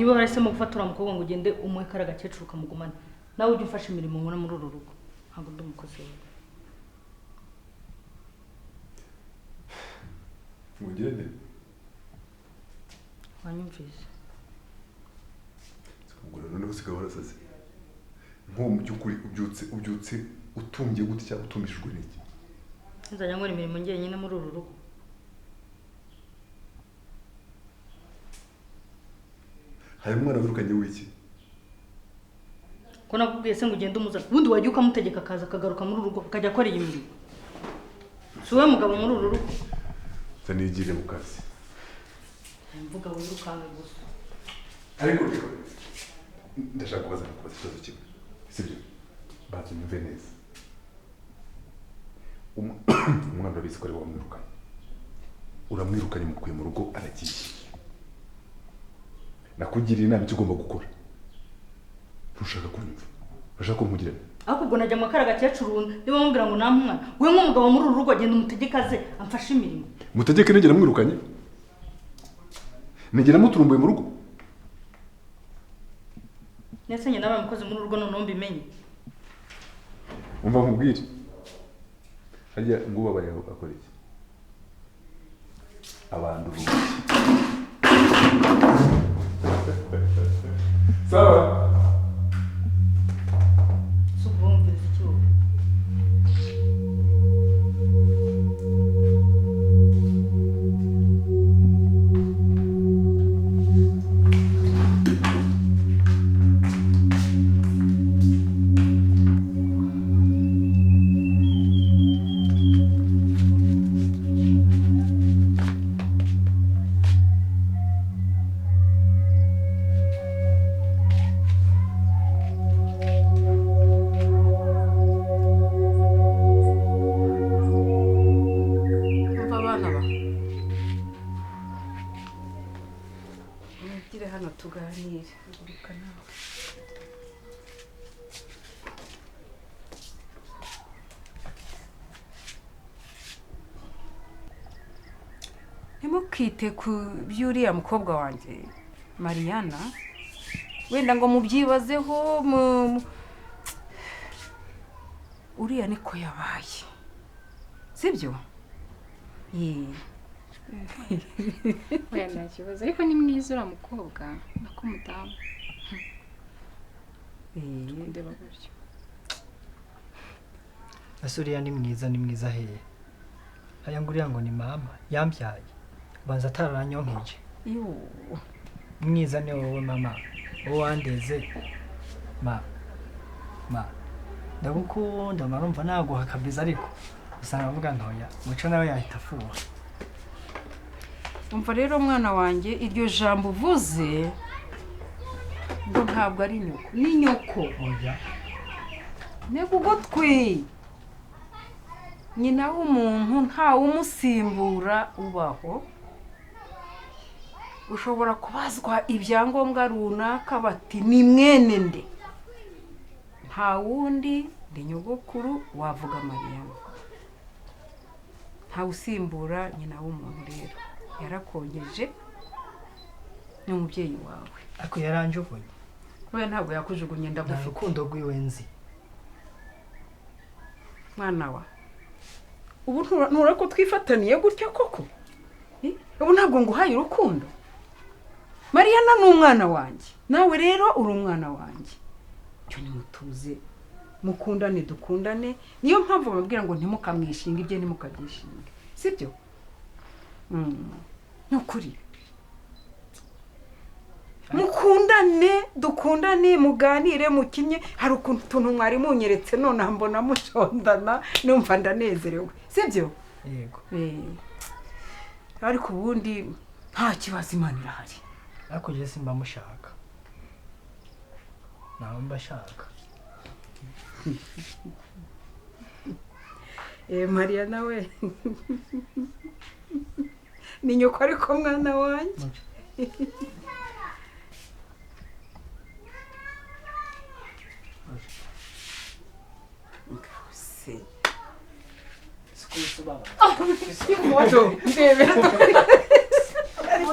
niba warahisemo gufata uriya mukobwa ngo ugende umuhe kariya gakecuru ukamugumane nawe ujye ufasha imirimo nkora muri uru rugo ntabwo ndi umukozi wawe. Mugende wanyumvise ngura none usigaye warasaze nko mu byukuri ubyutse utumbye gute cyangwa utumishijwe n'iki? nzajya nkora imirimo ngiye nyine muri uru rugo. hari umwana wirukanye w'iki? ko nakubwiye se ngo ugende umuzana ubundi wajya ukamutegeka akaza akagaruka muri uru rugo akajya akora iyi mirimo. Si wowe mugabo muri uru rugo? Nigire mu kazi. Mvuga wirukanka gusa. Ariko ndashaka kubaza ikibazo kimwe. Sibyo? Babyumve neza. Umwana urabizi ko ari wamwirukanye. Uramwirukanye mukuye mu rugo aragiye. Nakugiriye inama icyo ugomba gukora. Ntushaka kunyumva. Urashaka ko nkugirana? Ahubwo najya mu kara gakecuru niba mubwira ngo namwana we nk'umugabo muri uru rugo agenda umutegeka ze amfashe imirimo. Mutegeke nigera mwirukanye? Nigera muturumbuye mu rugo? Nese nyina nabaye umukozi muri uru rugo none mbimenye. Umva nkubwire. Hariya nguba bari akora iki? Abantu ruki. Sawa. Ntimukite ku by'uriya mukobwa wanjye Mariana wenda ngo mubyibazeho uriya niko yabaye sibyo? Oya nta kibazo ariko ni mwiza uriya mukobwa nako mudamu. Ndeba gutyo. Ese uriya ni mwiza heye. Aya nguriya ngo ni mama yambyaye. Banza ataranyonkeje. Mwiza ni wowe mama. Wowe wandeze. Ma. Ndagukunda marumva naguha kabiza ariko usanga avuga ntoya. Muco nawe yahita afuha. Umva rero mwana wanjye iryo jambo uvuze ngo ntabwo ari nyoko. Ni nyoko. Oya. Nego gutwi. Nyina w'umuntu nta umusimbura ubaho. Ushobora kubazwa ibyangombwa runaka bati ni mwene nde. Nta wundi ndi nyogokuru wavuga Mariana. Nta usimbura nyina w'umuntu rero. Yarakongeje ni umubyeyi wawe. Ako yaranjugunye. Oya ntabwo yakujugunye ndagufite. Urukundo rw'iwenzi. Mwana wa. Ubu ntura ko twifataniye gutya koko? Ubu ntabwo nguhaye urukundo. Mariana ni umwana wanjye. Nawe rero uri umwana wanjye. Cyo ni mutuze. Mukundane dukundane. Niyo mpamvu babwira ngo ntimukamwishinga ibye ntimukabyishinga. Sibyo? Nukuri. Mukundane dukundane muganire mukinye hari ukuntu mwari munyeretse none mbona mushondana numva ndanezerewe. Sibyo? Yego. Ariko ubundi nta kibazo Imana irahari. Ariko je simba mushaka. Nawe mbashaka. Mariana we. Ni nyoko ariko mwana wanjye. Ngase. Sikusuba. Moto, ndebe.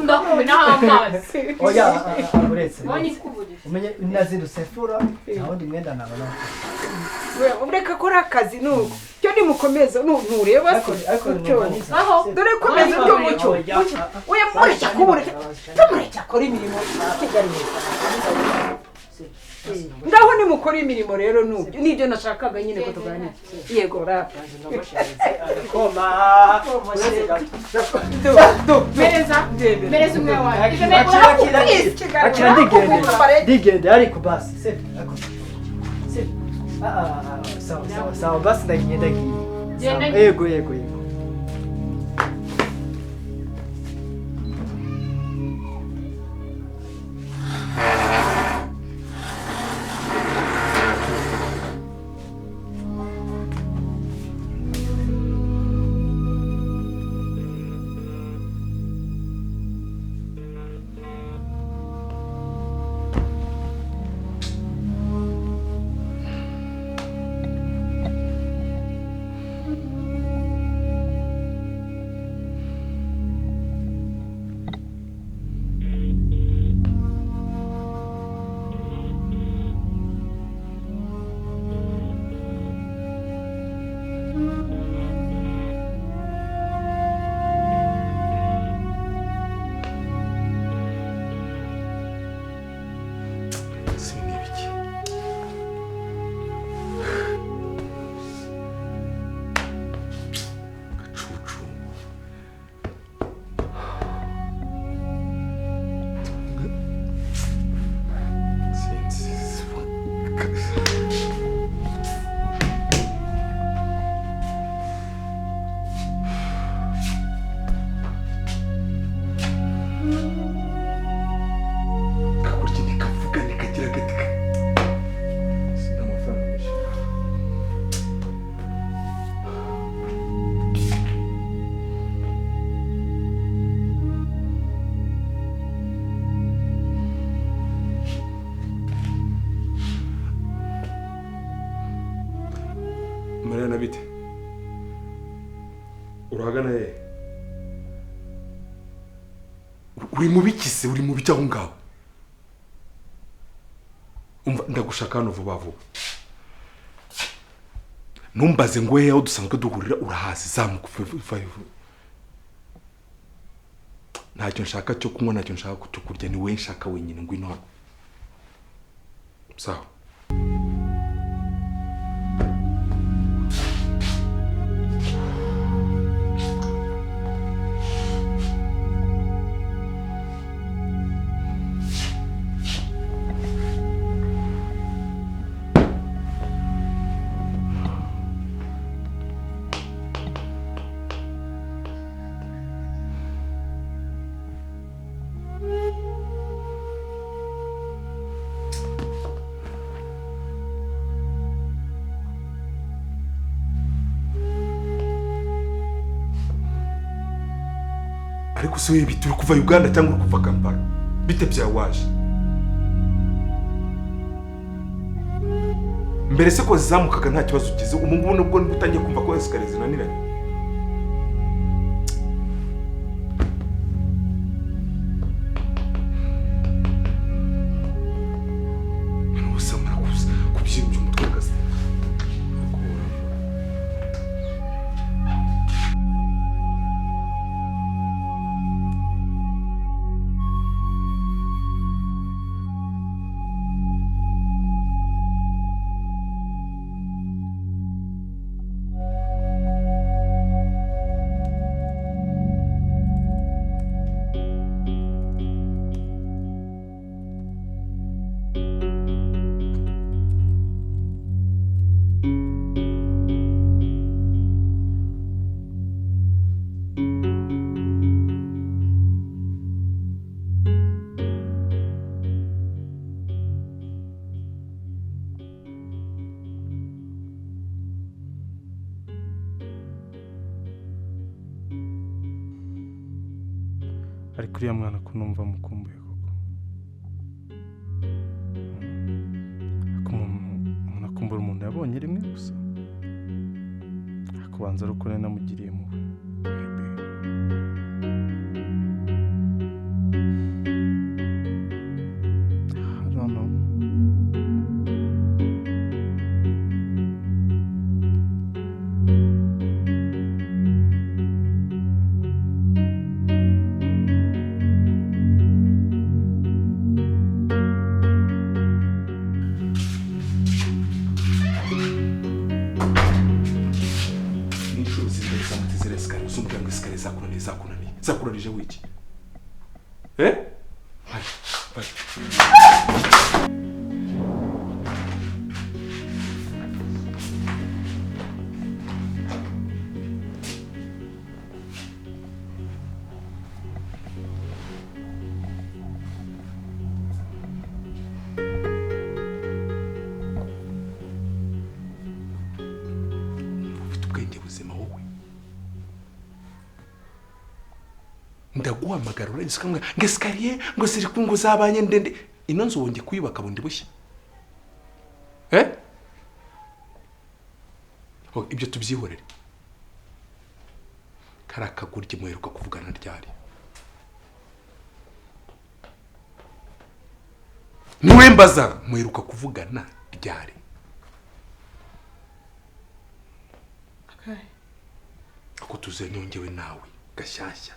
ndakumenaho amazi oya uretse wanyikuburira umenye nazindutse fura nta wundi mwenda nabona ureka kora akazi nuko cyo nimukomeza ntureba ko dore komeza cyo mucyo oya mureke kubura mureke akora imirimo kigali ngaho nimukora imirimo rero nubyo nibyo nashakaga nyine ko tuganira yego ra koma mereza umwe wawe akira ndigende ariko basi sawa basi ndagiye yego Mariana bite? Urahagana he? Uri mubikise, uri mubijya aho ngaho. Umva ndagushaka hano vuba vuba. Numbaze ngo aho dusanzwe duhurira urahazi zamuka ntacyo nshaka cyo kunywa ntacyo nshaka kutukurya ni we nshaka wenyine ngwino hano. Sawa. Ariko so yebi turi kuva Uganda cyangwa kuva Kampala bite bya waje mbere se ko zamukaga nta kibazo ugize umungu nubwo utangiye kumva ko esikariye zinaniranye ariko uriya mwana ko numva mukumbuye koko umuntu akumbura umuntu yabonye rimwe gusa akubanza ari uko namugiriye muwe uzindere zamutizere sikari usumbwa ngo sikari zakunanije wiki Hai ndaguhamagara uretse kamwe ngesikariye ngo ziri kungu zabanye ndende ino nzu wonge kuyubaka bundi bushya ibyo tubyihorere karakagurye muheruka kuvugana ryari niwe mbaza muheruka kuvugana ryari ako tuzenyongewe nawe gashyashya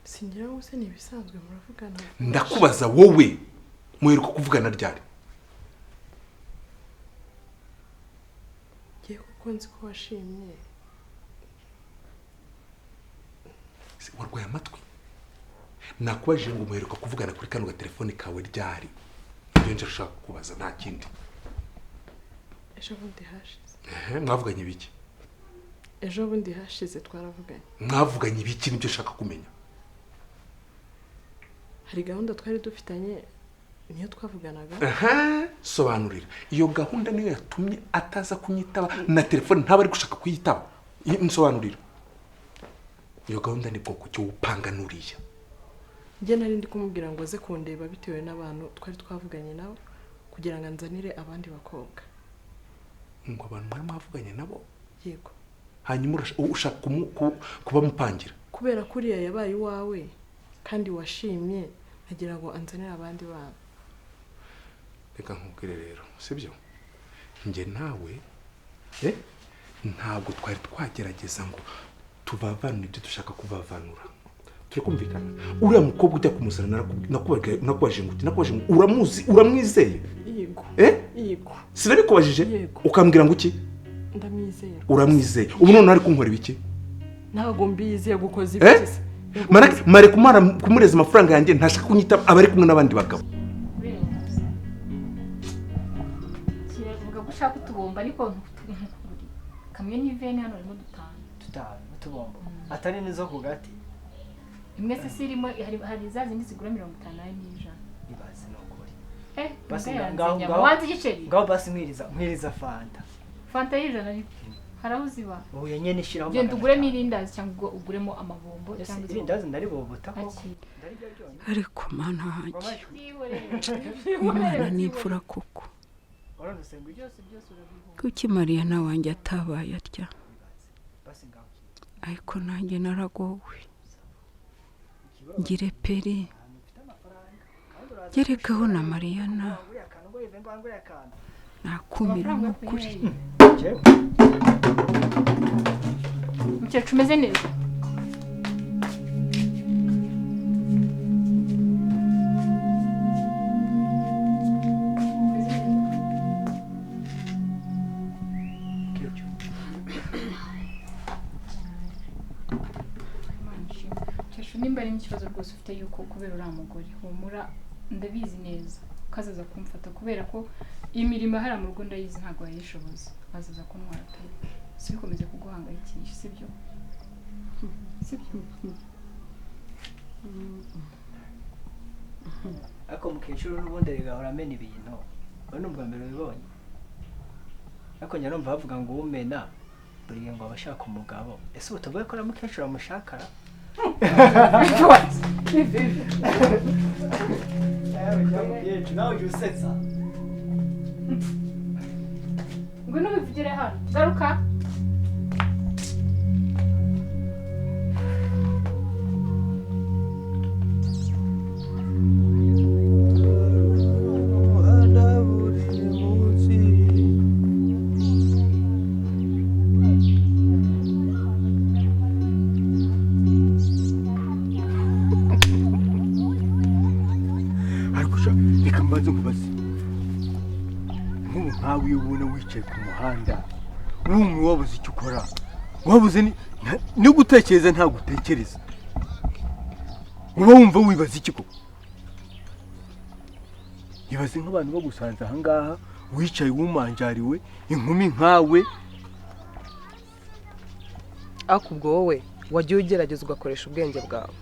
singira ngo se nibisanzwe muravugana ndakubaza wowe muheruka kuvugana ryari giye kuko nzi ko washimye warwaye amatwi nakubajije ngo muheruka kuvugana kuri kano telefone kawe ryari ibyo nje ushaka kubaza nta kindi ejo bundi hashize mwavuganye biki ejo bundi hashize twaravuganye mwavuganye biki nibyo ushaka kumenya hari gahunda twari dufitanye niyo twavuganaga sobanurira iyo gahunda niyo yatumye ataza kunyitaba na telefone ntaba ari gushaka kuyitaba nsobanurira iyo gahunda ni bwoko cyo upanga nuriya njye nari ndi kumubwira ngo aze kundeba bitewe n'abantu twari twavuganye nabo kugira ngo anzanire abandi bakobwa ngo abantu mwari mwavuganye nabo yego hanyuma ushaka kuba mupangira kubera kuriya yabaye iwawe kandi washimye agira ngo anzanire abandi bana reka nkubwire rero sibyo njye nawe ntabwo twari twagerageza ngo tubavanure ibyo dushaka kubavanura turikumvikana uriya mukobwa ujya kumusana nakubajije ngo uramuzi uramwizeye yego yego sinabikubajije ukambwira ngo iki ndamwizeye uramwizeye ubu none ari kunkora ibiki ntago mbizeye gukoza ibiki mare kumureza amafaranga yanjye ntashaka kunyita abari kumwe n'abandi bagabo vuga gushaka utubomba ariko kamwe n'ivene hano harimo dutanu utubomba atari nizo ku gati imwe se sirimo hari za zindi zigura 50 n'ijana ibaze nokuri basi ngaho igiceri ngaho basi mwiriza fanta y'ijana ariko harahuziba ubu yenyene shiraho genda uguremo irindazi cyangwa uguremo amabombo cyangwa irindazi ndaribobota ko ariko mana hanjye umwana n'imfura koko kuki Mariya na wanjye atabaye atya ariko nanjye naragowe ngire peri gerekaho na Mariyana nakumira n'ukuri mukecuru umeze neza nimba ari n'ikibazo rwose ufite yuko kubera uriya mugore humura ndabizi neza ukazaza kumfata kubera ko imirimo hariya mu rugo ndayizi ntabwo yayishoboza azaza kuntwara pe si bikomeze kuguhangayikisha sibyo ariko mukecuru n'ubundi rigahora amena ibintu we n'ubwa mbere ubibonye ariko njya numva bavuga ngo umena buriya ngo abashaka umugabo ese ubu tuvuge ko na mukecuru amushakara nawe ujya usetsa ngo ntubivugire hano garuka nkawe ubona wicaye ku muhanda wumwe wabuze icyo ukora wabuze ni gutekereza nta gutekereza uba wumva wibaza iki koko ibaze nk'abantu bagusanze aha ngaha wicaye wumanjariwe inkumi nkawe akubwo wowe wagiye ugerageza ugakoresha ubwenge bwawe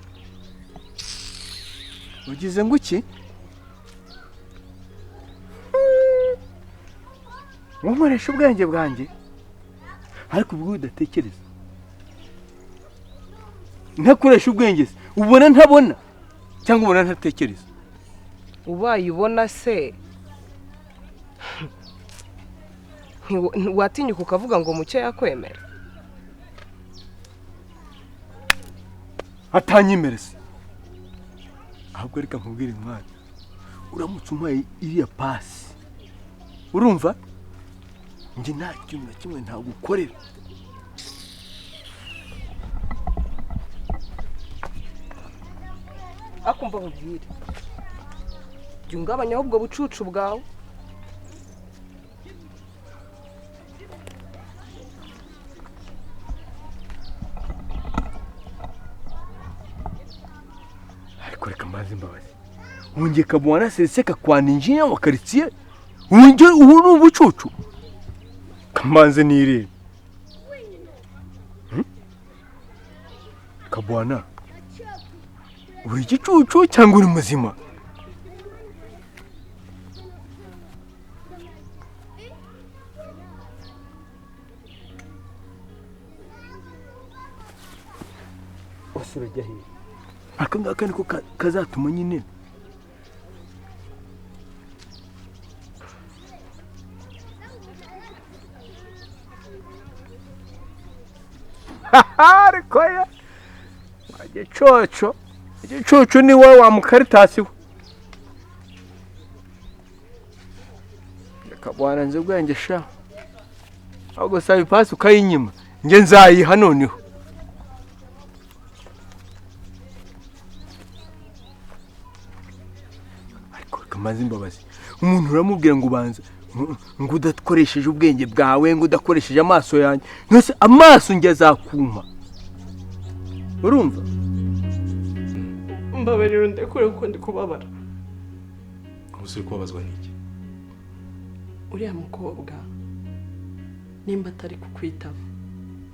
ugize ngo iki nkoresha ubwenge bwanjye ariko ubwo udatekereza ntakoresha ubwenge se ubona ntabona cyangwa ubona ntatekereza ubaye ubona se watinyuka ukavuga ngo mucyo yakwemera atanyemere se ahubwo reka nkubwire mwana uramutse umpaye iriya pasi urumva njye nta kintu na kimwe ntagukorera akumva nkubwire jya ungabanyaho ubwo bucucu bwawe ariko reka mbaze imbabazi wongeye kabona seseka kwa ninjinya wa quartier wongeye ubu ni ubucucu kamanze nirebe kabwana uri igicucu cyangwa uri muzima wasura jya hehe aka ngaka niko kazatuma nyine ariko ya igicucu ni wowe wa mukaritasi we reka bwana nzi ubwenge sha ahubwo saba ipasi ukayinyima njye nzayiha noneho ariko reka maze imbabazi umuntu uramubwira ngo ubanza ngo udakoresheje ubwenge bwawe ngo udakoresheje amaso yanjye yose amaso njye azakuma urumva mbabarira ndekure kuko ndi kubabara gusa uri kubabazwa n'iki uriya mukobwa nimba atari kukwitaba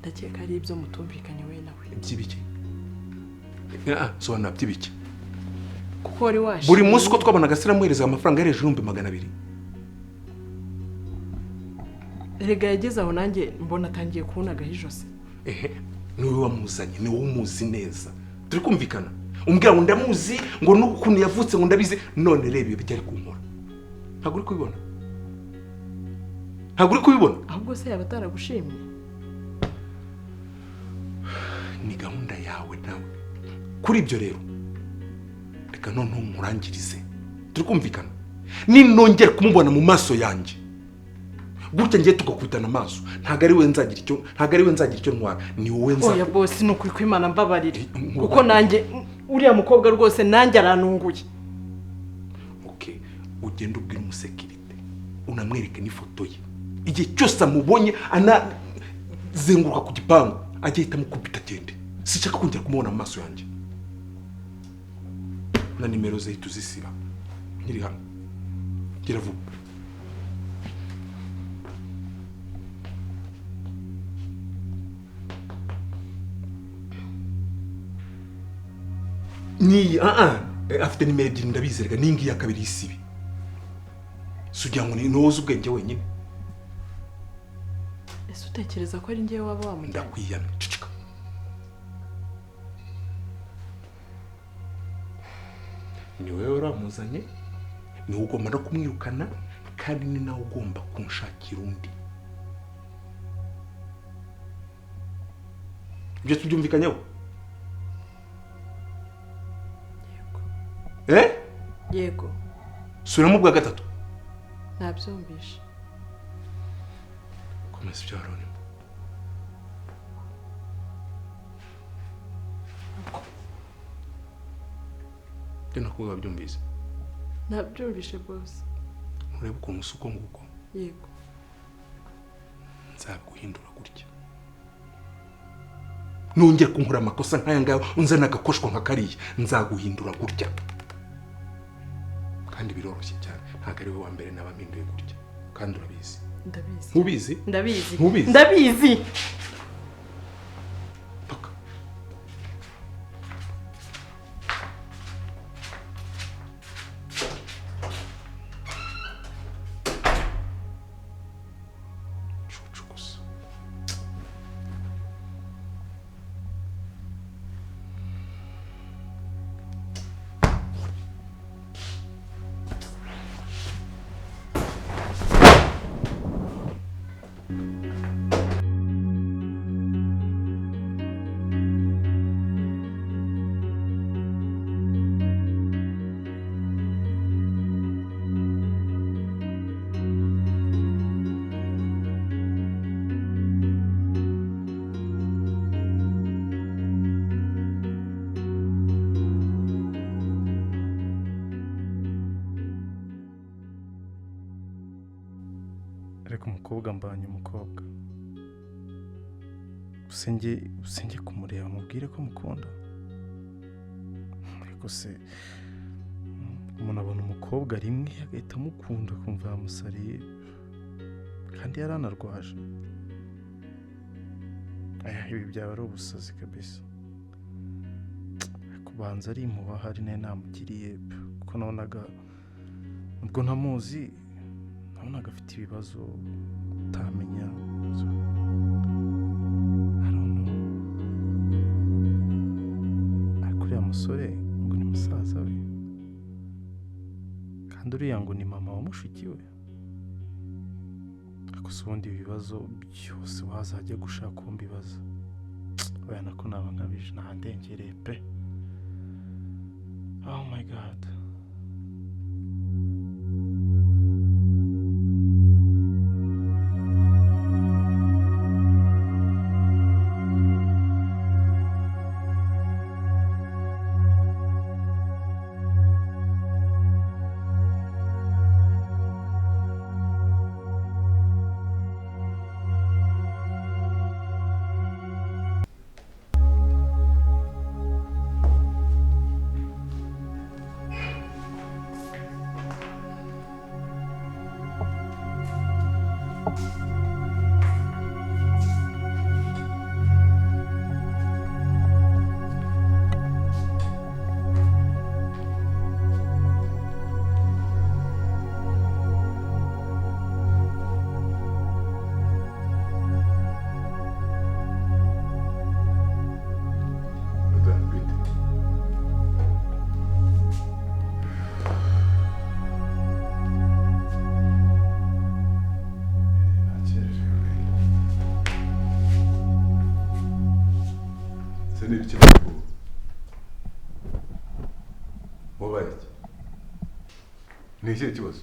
ndakeka ari ibyo mutumvikanye we nawe by'ibiki sobanura by'ibiki kuko wari washe buri munsi uko twabonaga siramuhereza amafaranga yareje 200,000 erega yageze aho nanjye mbona atangiye kubunagaho ijosi niwe wamuzanye niwe umuzi neza turi kumvikana umbwira ngo ndamuzi ngo n'ukuntu yavutse ngo ndabizi none reba ibyo byari kunkora ntabwo uri kubibona ahubwo se yaba ataragushimye ni gahunda yawe nawe kuri ibyo rero reka noneho nkurangirize turi kumvikana ninongera kumubona mu maso yanjye gutya ngiye tugakubitana amaso ntabwo ari we nzagira icyo ntwara ni wowe nzagira oya bosi ni ukuri kw'Imana mbabarire kuko nanjye uriya mukobwa rwose nanjye aranunguye okay ugenda ubwira umusekirite unamwereke n'ifoto ye igihe cyose amubonye anazenguruka ku gipangu ajya ahita amukubita agende sinshaka kongera kumubona mu maso yanjye na nimero ze tuzisiba nkiri hano gira vuba ni afite nimero 2 ndabizerega ningi ya kabiri isibi sugira ngo ni noze ubwenge wenyine ese utekereza ko ari ngewe waba wamujyanye ndakwiyamye cicika ni wewe uramuzanye ni ugomba no kumwirukana kandi ni nawe ugomba kunshakira undi ibyo tubyumvikanyeho yego suramo bwa gatatu nabyumvishe komeza ibyo waroni Tena kuba byumvise nabyumvishe boss urebe ukuntu usuko nguko yego nzaguhindura gutya nongera kunkura amakosa nk'aya ngayo unzana agakoshwa nka kariya nzaguhindura gutya kandi biroroshye cyane ntabwo ari wowe wa mbere n'abaminduye gutya kandi urabizi ndabizi ntubizi ndabizi ariko umukobwa mbanye umukobwa usenge kumureba mubwire ko mukunda ariko se umuntu abona umukobwa rimwe agahita amukunda akumva yamusariye kandi yaranarwaje ibi byaba ari ubusazi kabisa kubanza ari impuha hari nayo namugiriye kuko nabonaga ubwo ntamuzi nabonaga afite ibibazo utamenya ariko uriya musore ngo ni musaza we kandi uriya ngo ni mama wa mushiki we ariko se ubundi ibibazo byose wazajya gushaka uwo mbibaza oya nako naba nkabije ntahandengereye pe oh my god ni ikihe kibazo?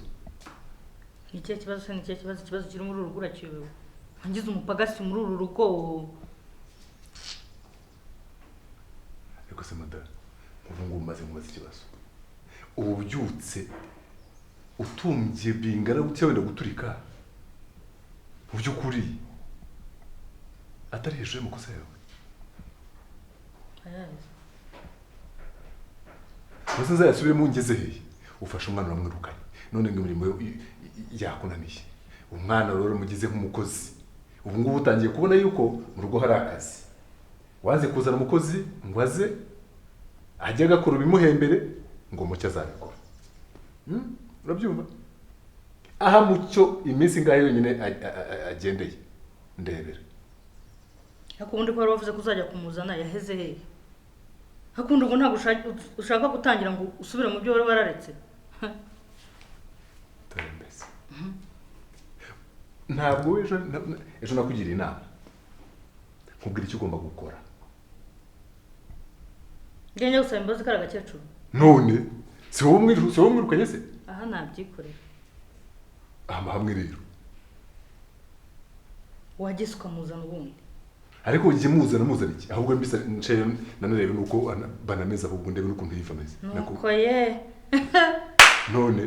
Ni ikihe kibazo se? Ni ikihe kibazo? Ikibazo kiri muri uru rugo urakiyobewe. Wangize umupagasi muri uru rugo. Ariko se madara, ubu ngubu maze nkubaza ikibazo. Ubu byutse utumbye bingana gutya wenda guturika. Mu by'ukuri atari hejuru y'amakosa yawe. Wese nzayasubiremo ngeze hehe? Ufasha umwana uramwirukanye. None ngo imirimo yakunaniye. Umwana rero mugize nk'umukozi. Ubu ngubu utangiye kubona yuko mu rugo hari akazi. Waze kuzana umukozi ngo aze ajya agakora bimuhembere ngo mucyo azabikora. Urabyumva? Aha mucyo iminsi ngaho yonyine agendeye ndebera. Hakundi ko wavuze kuzajya kumuzana yaheze hehe? Hakundi ngo ntabwo ushaka gutangira ngo usubire mu byo wari wararetse. Tarembese. Ntabwo ejo nakugira inama. Nkubwira icyo ugomba gukora. Ngenge gusaba imbabazi kara gakecuru. None si wowe mwirukanye se? Aha nabyikorera. Hamwe rero. Wagise ukamuzana ubundi. Ariko ugiye muzana iki? Ahubwo mbisa ncaye nanarebe nuko banameza ahubwo ndebe nuko ntiyiva ameze. Nuko ye. None.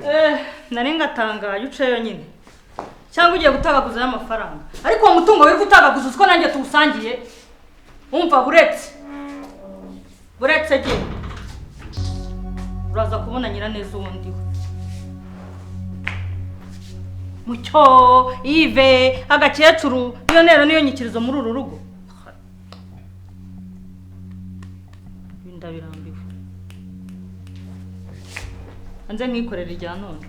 Nari ngatangaye uceyo nyine. cyangwa ugiye gutagaguza y'amafaranga. Ariko uwo mutungo wiri gutagaguza uziko nanjye tuwusangiye. Umva buretse giye. Uraza kubona nyiraneza uwundi we. Mucyo, Ive, agakecuru, iyo ntero niyo nyikirizo muri uru rugo. Ndabirambiwe. Anze nkikorera ijya none.